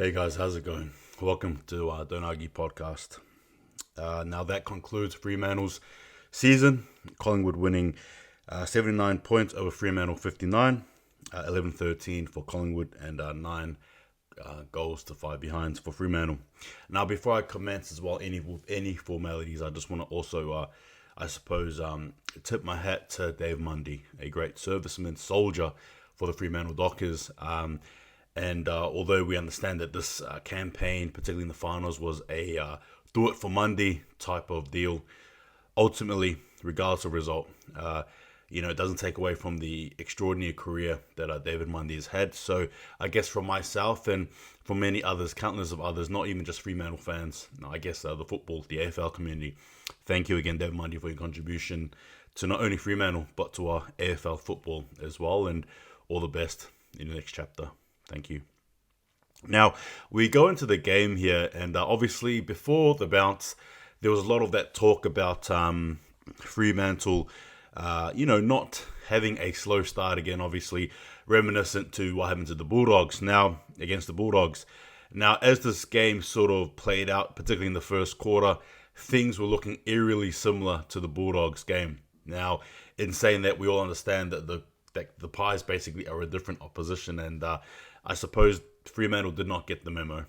Hey guys, how's it going? Welcome to Don't Argue podcast. Now that concludes Fremantle's season. Collingwood winning 79 points over Fremantle 59, 11-13 for Collingwood, and 9 goals to 5 behinds for Fremantle. Now, before I commence as well, any formalities, I just want to also, tip my hat to Dave Mundy, a great serviceman, soldier for the Fremantle Dockers. And although we understand that this campaign, particularly in the finals, was a do it for Mundy type of deal, ultimately, regardless of result, it doesn't take away from the extraordinary career that David Mundy has had. So I guess for myself and for many others, countless of others, not even just Fremantle fans, I guess the football, the AFL community, thank you again, David Mundy, for your contribution to not only Fremantle, but to our AFL football as well. And all the best in the next chapter. Thank you. Now, we go into the game here, and obviously before the bounce, there was a lot of that talk about Fremantle, not having a slow start again, obviously reminiscent to what happened to the Bulldogs now against the Bulldogs. Now, as this game sort of played out, particularly in the first quarter, things were looking eerily similar to the Bulldogs game. Now, in saying that, we all understand that the Pies basically are a different opposition, and I suppose Fremantle did not get the memo.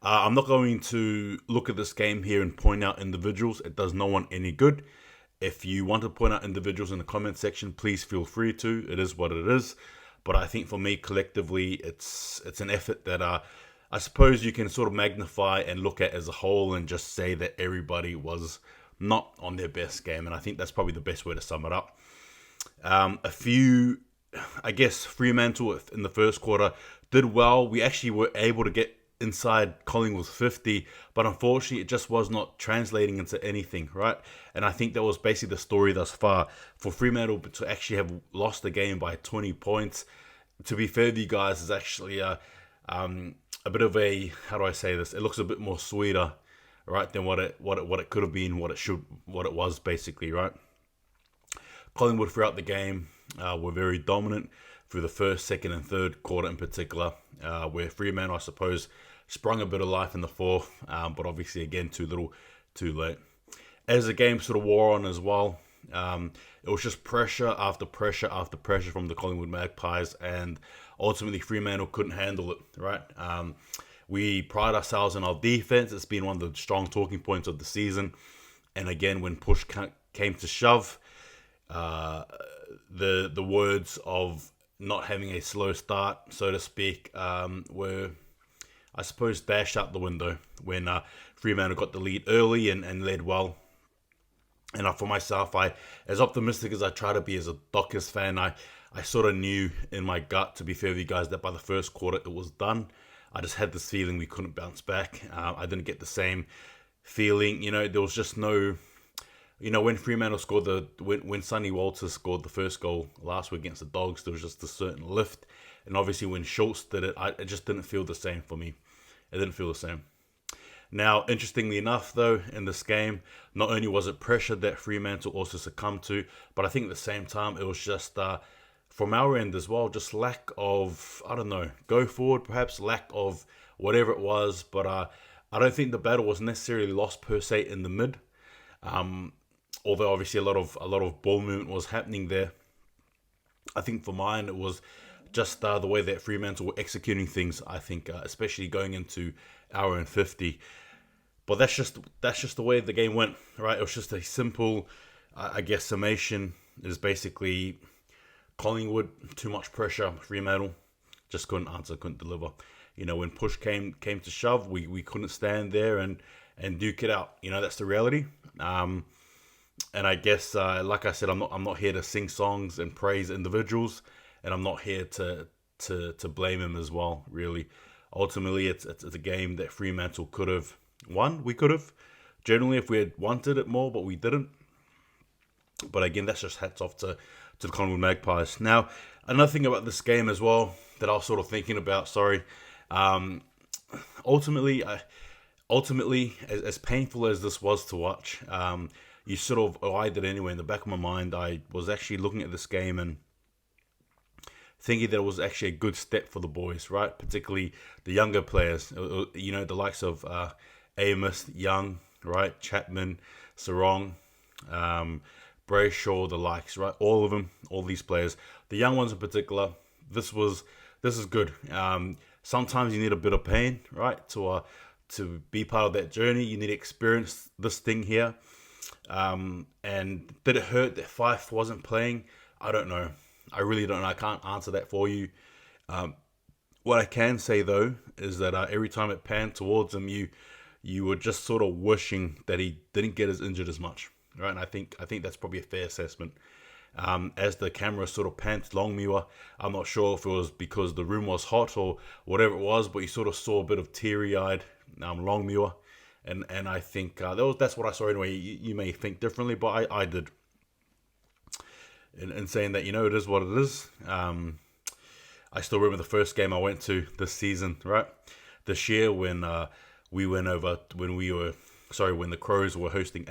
I'm not going to look at this game here and point out individuals. It does no one any good. If you want to point out individuals in the comment section, please feel free to. It is what it is. But I think for me, collectively, it's an effort that I suppose you can sort of magnify and look at as a whole and just say that everybody was not on their best game. And I think that's probably the best way to sum it up. Fremantle in the first quarter did well. We actually were able to get inside Collingwood's 50, but unfortunately it just was not translating into anything, right? And I think that was basically the story thus far. For Fremantle to actually have lost the game by 20 points, to be fair to you guys, is actually a bit of a, how do I say this? It looks a bit more sweeter, right, than what it could have been, what it was basically, right? Collingwood throughout the game were very dominant through the first, second, and third quarter in particular, where Fremantle, I suppose, sprung a bit of life in the fourth, but obviously, again, too little, too late. As the game sort of wore on as well, it was just pressure after pressure after pressure from the Collingwood Magpies, and ultimately Fremantle couldn't handle it, right? We pride ourselves on our defense. It's been one of the strong talking points of the season, and again, when push came to shove, the words of not having a slow start, so to speak, were, I suppose, dashed out the window when Fremantle got the lead early and led well. And for myself, as optimistic as I try to be as a Dockers fan, I sort of knew in my gut, to be fair with you guys, that by the first quarter it was done. I just had this feeling we couldn't bounce back. I didn't get the same feeling. There was just no... when Fremantle scored when Sonny Walters scored the first goal last week against the Dogs, there was just a certain lift. And obviously when Schultz did it, it just didn't feel the same for me. It didn't feel the same. Now, interestingly enough, though, in this game, not only was it pressure that Fremantle also succumbed to, but I think at the same time, it was just, from our end as well, just lack of, go forward, perhaps lack of whatever it was. But I don't think the battle was necessarily lost per se in the mid. Although obviously a lot of ball movement was happening there. I think for mine it was just the way that Fremantle were executing things. I think especially going into hour and 50. But that's just the way the game went, right? It was just a simple, summation. Is basically Collingwood, too much pressure. Fremantle just couldn't answer, couldn't deliver. When push came to shove, we couldn't stand there and duke it out. That's the reality. And I guess, like I said, I'm not here to sing songs and praise individuals, and I'm not here to blame him as well. Really, ultimately, it's a game that Fremantle could have won. We could have, generally, if we had wanted it more, but we didn't. But again, that's just hats off to the Collingwood Magpies. Now, another thing about this game as well that I was sort of thinking about. Ultimately, as painful as this was to watch, I did anyway. In the back of my mind, I was actually looking at this game and thinking that it was actually a good step for the boys, right? Particularly the younger players, the likes of Amos, Young, right? Chapman, Sarong, Brayshaw, the likes, right? All of them, all these players. The young ones in particular, this is good. Sometimes you need a bit of pain, right? To be part of that journey, you need to experience this thing here. And did it hurt that Fife wasn't playing? I don't know. I really don't know. I can't answer that for you. What I can say though is that every time it panned towards him, you were just sort of wishing that he didn't get as injured as much, right? And I think that's probably a fair assessment. As the camera sort of panned Longmuir, I'm not sure if it was because the room was hot or whatever it was, but you sort of saw a bit of teary-eyed Longmuir, and I think that's what I saw anyway. You may think differently, but I did. In saying that, it is what it is. I still remember the first game I went to this season, right? This year when we went over, when the Crows were hosting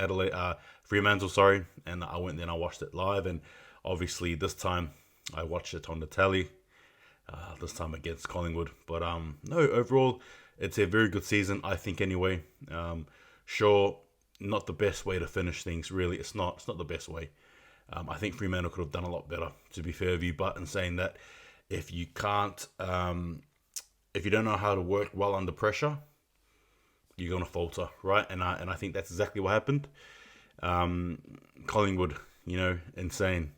Fremantle, and I went there and I watched it live, and obviously this time I watched it on the telly, this time against Collingwood. But no, overall, it's a very good season, I think anyway. Sure, not the best way to finish things, really. It's not the best way. I think Fremantle could have done a lot better, to be fair with you. But in saying that, if you can't, if you don't know how to work well under pressure, you're gonna falter, right? And I think that's exactly what happened. Collingwood, insane,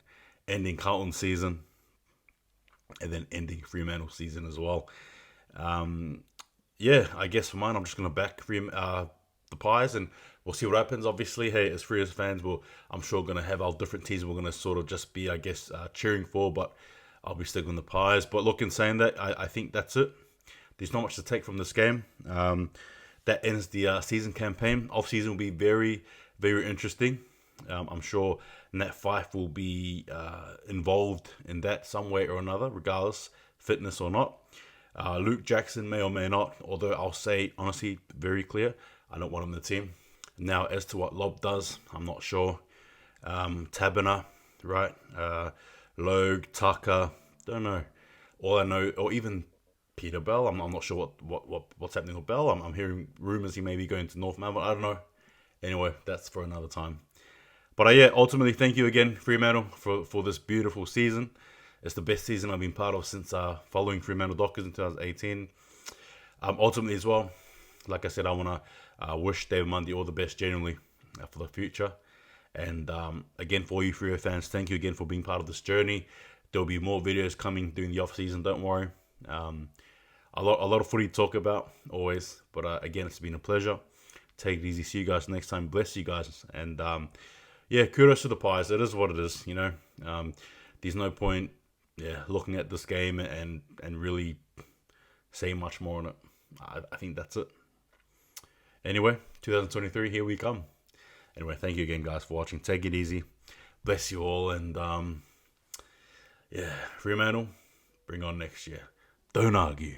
ending Carlton's season, and then ending Fremantle season as well. I guess for mine, I'm just gonna back the Pies, and we'll see what happens. Obviously, hey, as Freers fans, I'm sure going to have our different teams we're going to sort of just be, I guess, cheering for, but I'll be sticking with the Pies. But look, in saying that, I think that's it. There's not much to take from this game. That ends the season campaign. Off-season will be very, very interesting. I'm sure Nat Fife will be involved in that some way or another, regardless, fitness or not. Luke Jackson may or may not, although I'll say, honestly, very clear, I don't want him in the team. Now, as to what Lob does, I'm not sure. Tabiner, right? Logue, Tucker, don't know. All I know, or even Peter Bell, I'm not sure what's happening with Bell. I'm hearing rumours he may be going to North Melbourne. I don't know. Anyway, that's for another time. But ultimately, thank you again, Fremantle, for this beautiful season. It's the best season I've been part of since following Fremantle Dockers in 2018. Ultimately as well, like I said, I want to wish David Mundy all the best genuinely for the future. And again, for all you Freo fans, thank you again for being part of this journey. There'll be more videos coming during the off-season, don't worry. A lot of footy to talk about, always. But again, it's been a pleasure. Take it easy. See you guys next time. Bless you guys. And kudos to the Pies. It is what it is, There's no point looking at this game and really saying much more on it. I think that's it. Anyway, 2023, here we come. Anyway, thank you again, guys, for watching. Take it easy. Bless you all. And, Fremantle, bring on next year. Don't argue.